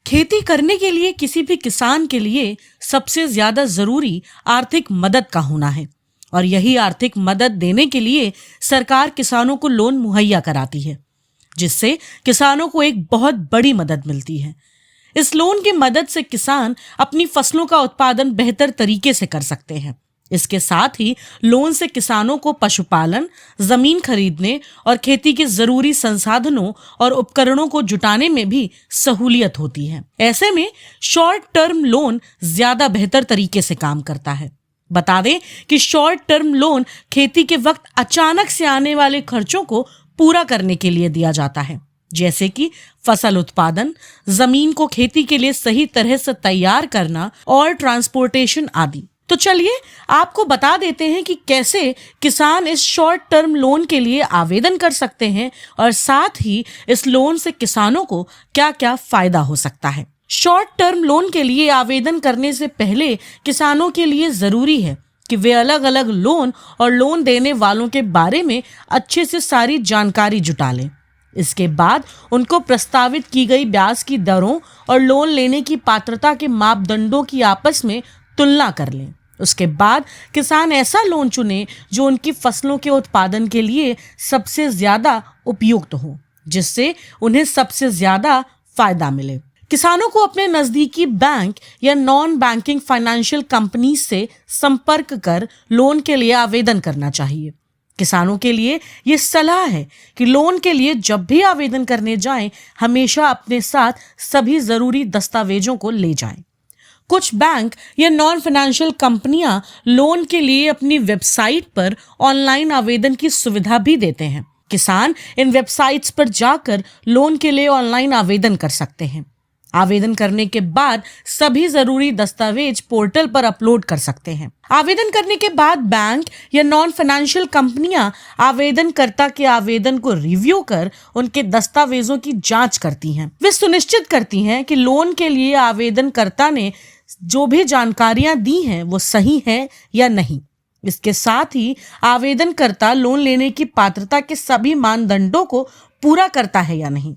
खेती करने के लिए किसी भी किसान के लिए सबसे ज्यादा जरूरी आर्थिक मदद का होना है और यही आर्थिक मदद देने के लिए सरकार किसानों को लोन मुहैया कराती है, जिससे किसानों को एक बहुत बड़ी मदद मिलती है। इस लोन की मदद से किसान अपनी फसलों का उत्पादन बेहतर तरीके से कर सकते हैं। इसके साथ ही लोन से किसानों को पशुपालन, जमीन खरीदने और खेती के जरूरी संसाधनों और उपकरणों को जुटाने में भी सहूलियत होती है। ऐसे में शॉर्ट टर्म लोन ज्यादा बेहतर तरीके से काम करता है। बता दें कि शॉर्ट टर्म लोन खेती के वक्त अचानक से आने वाले खर्चों को पूरा करने के लिए दिया जाता है, जैसे कि फसल उत्पादन, जमीन को खेती के लिए सही तरह से तैयार करना और ट्रांसपोर्टेशन आदि। तो चलिए आपको बता देते हैं कि कैसे किसान इस शॉर्ट टर्म लोन के लिए आवेदन कर सकते हैं और साथ ही इस लोन से किसानों को क्या क्या फायदा हो सकता है। शॉर्ट टर्म लोन के लिए आवेदन करने से पहले किसानों के लिए जरूरी है कि वे अलग अलग लोन और लोन देने वालों के बारे में अच्छे से सारी जानकारी जुटा लें। इसके बाद उनको प्रस्तावित की गई ब्याज की दरों और लोन लेने की पात्रता के मापदंडों की आपस में तुलना कर लें। उसके बाद किसान ऐसा लोन चुने जो उनकी फसलों के उत्पादन के लिए सबसे ज्यादा उपयुक्त हो, जिससे उन्हें सबसे ज्यादा फायदा मिले। किसानों को अपने नजदीकी बैंक या नॉन बैंकिंग फाइनेंशियल कंपनी से संपर्क कर लोन के लिए आवेदन करना चाहिए। किसानों के लिए ये सलाह है कि लोन के लिए जब भी आवेदन करने जाएं, हमेशा अपने साथ सभी जरूरी दस्तावेजों को ले जाएं। कुछ बैंक या नॉन फाइनेंशियल कंपनियां लोन के लिए अपनी वेबसाइट पर ऑनलाइन आवेदन की सुविधा भी देते हैं। किसान इन वेबसाइट्स पर जाकर लोन के लिए ऑनलाइन आवेदन कर सकते हैं। आवेदन करने के बाद सभी जरूरी दस्तावेज पोर्टल पर अपलोड कर सकते हैं। आवेदन करने के बाद बैंक या नॉन फाइनेंशियल कंपनियां आवेदनकर्ता के आवेदन को रिव्यू कर उनके दस्तावेजों की जांच करती हैं। वे सुनिश्चित करती हैं कि लोन के लिए आवेदनकर्ता ने जो भी जानकारियां दी हैं वो सही है या नहीं। इसके साथ ही आवेदनकर्ता लोन लेने की पात्रता के सभी मानदंडों को पूरा करता है या नहीं।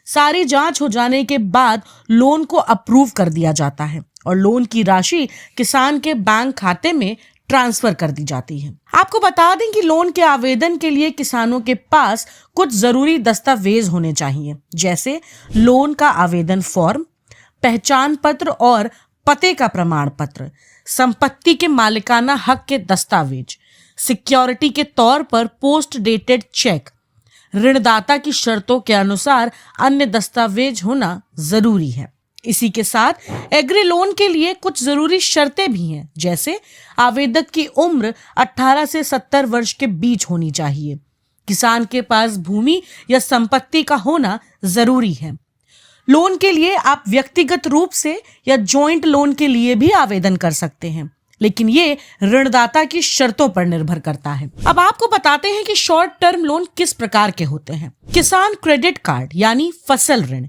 सारी जांच हो जाने के बाद लोन को अप्रूव कर दिया जाता है और लोन की राशि किसान के बैंक खाते में ट्रांसफर कर दी जाती है। आपको बता दें कि लोन के आवेदन के लिए किसानों के पास कुछ जरूरी दस्तावेज होने चाहिए, जैसे लोन का आवेदन फॉर्म, पहचान पत्र और पते का प्रमाण पत्र, संपत्ति के मालिकाना हक के दस्तावेज, सिक्योरिटी के तौर पर पोस्ट डेटेड चेक, ऋणदाता की शर्तों के अनुसार अन्य दस्तावेज होना जरूरी है। इसी के साथ एग्री लोन के लिए कुछ जरूरी शर्तें भी हैं, जैसे आवेदक की उम्र 18 से 70 वर्ष के बीच होनी चाहिए। किसान के पास भूमि या संपत्ति का होना जरूरी है। लोन के लिए आप व्यक्तिगत रूप से या जॉइंट लोन के लिए भी आवेदन कर सकते हैं, लेकिन ये ऋणदाता की शर्तों पर निर्भर करता है। अब आपको बताते हैं कि शॉर्ट टर्म लोन किस प्रकार के होते हैं। किसान क्रेडिट कार्ड यानी फसल ऋण,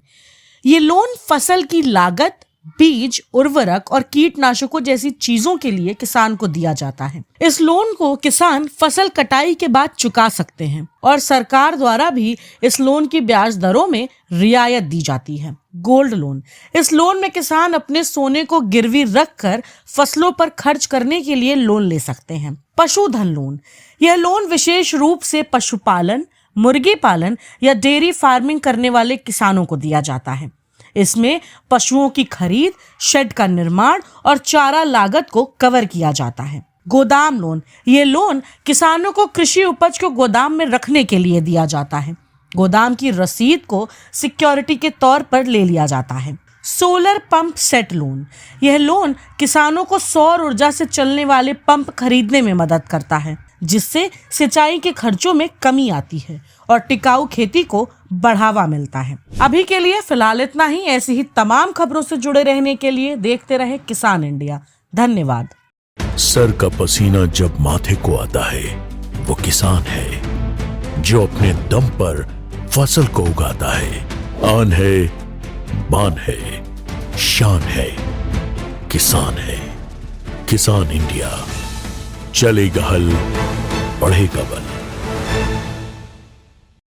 ये लोन फसल की लागत, बीज, उर्वरक और कीटनाशकों जैसी चीजों के लिए किसान को दिया जाता है। इस लोन को किसान फसल कटाई के बाद चुका सकते हैं और सरकार द्वारा भी इस लोन की ब्याज दरों में रियायत दी जाती है। गोल्ड लोन, इस लोन में किसान अपने सोने को गिरवी रखकर फसलों पर खर्च करने के लिए लोन ले सकते हैं। पशुधन लोन, यह लोन विशेष रूप से पशुपालन, मुर्गी पालन या डेयरी फार्मिंग करने वाले किसानों को दिया जाता है। इसमें पशुओं की खरीद, शेड का निर्माण और चारा लागत को कवर किया जाता है। गोदाम लोन, ये लोन किसानों को कृषि उपज को गोदाम में रखने के लिए दिया जाता है। गोदाम की रसीद को सिक्योरिटी के तौर पर ले लिया जाता है। सोलर पंप सेट लोन, यह लोन किसानों को सौर ऊर्जा से चलने वाले पंप खरीदने में मदद करता है, जिससे सिंचाई के खर्चों में कमी आती है और टिकाऊ खेती को बढ़ावा मिलता है। अभी के लिए फिलहाल इतना ही। ऐसी ही तमाम खबरों से जुड़े रहने के लिए देखते रहे किसान इंडिया। धन्यवाद। सर का पसीना जब माथे को आता है वो किसान है जो अपने दम पर फसल को उगाता है। आन है, बान है, शान है, किसान है। किसान इंडिया, चलेगा हल, बढ़ेगा बल।